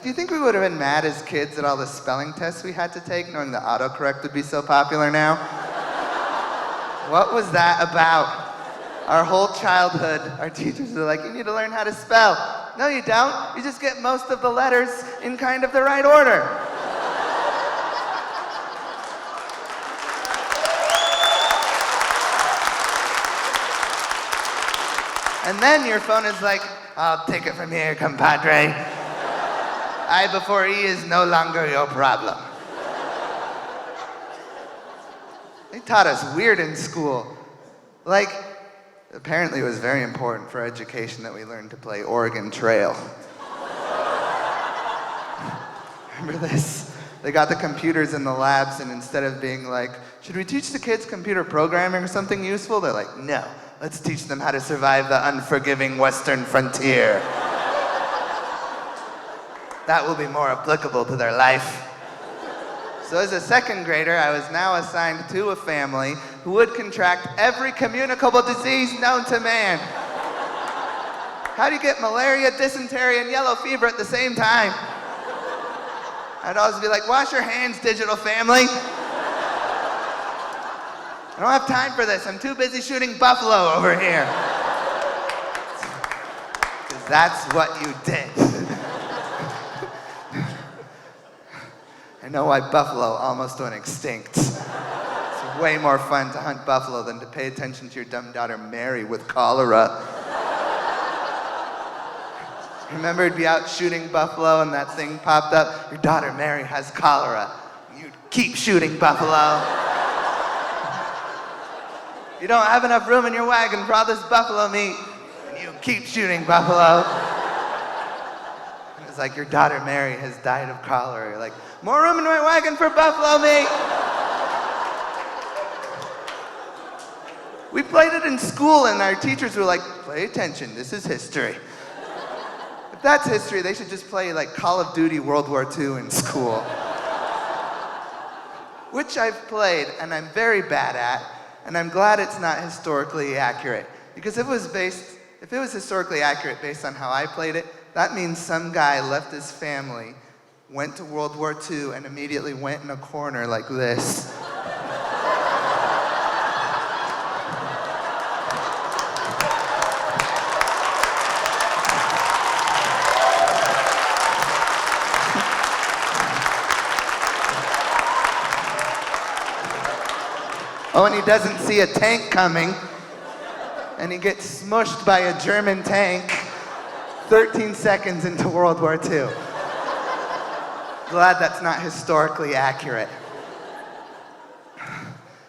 do you think we would have been mad as kids at all the spelling tests we had to take, knowing that autocorrect would be so popular now? What was that about? Our whole childhood, our teachers were like, you need to learn how to spell. No, you don't. You just get most of the letters in kind of the right order. And then your phone is like, I'll take it from here, compadre. I before E is no longer your problem. They taught us weird in school. Like, apparently it was very important for education that we learned to play Oregon Trail. Remember this? They got the computers in the labs, and instead of being like, should we teach the kids computer programming or something useful? They're like, no, let's teach them how to survive the unforgiving Western frontier. That will be more applicable to their life. So as a second grader, I was now assigned to a family who would contract every communicable disease known to man. How do you get malaria, dysentery, and yellow fever at the same time? I'd always be like, wash your hands, digital family. I don't have time for this. I'm too busy shooting buffalo over here. Because that's what you did. I know why buffalo almost went extinct. It's way more fun to hunt buffalo than to pay attention to your dumb daughter Mary with cholera. Remember, you'd be out shooting buffalo and that thing popped up, your daughter Mary has cholera. You'd keep shooting buffalo. You don't have enough room in your wagon for all this buffalo meat, and you keep shooting buffalo. It's like your daughter Mary has died of cholera. You're like, more room in my wagon for buffalo meat. We played it in school, and our teachers were like, pay attention, this is history. If that's history, they should just play like Call of Duty World War II in school. Which I've played, and I'm very bad at, and I'm glad it's not historically accurate. Because if it was historically accurate based on how I played it, that means some guy left his family, went to World War II, and immediately went in a corner like this. Oh, and he doesn't see a tank coming, and he gets smushed by a German tank 13 seconds into World War II. Glad that's not historically accurate.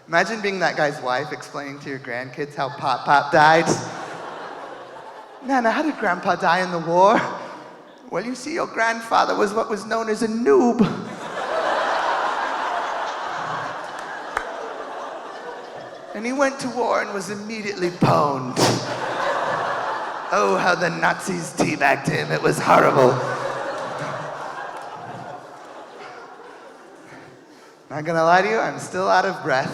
Imagine being that guy's wife explaining to your grandkids how Pop died. Nana, how did Grandpa die in the war? Well, you see, your grandfather was what was known as a noob. And he went to war and was immediately pwned. Oh, how the Nazis teabagged him. It was horrible. Not gonna lie to you, I'm still out of breath.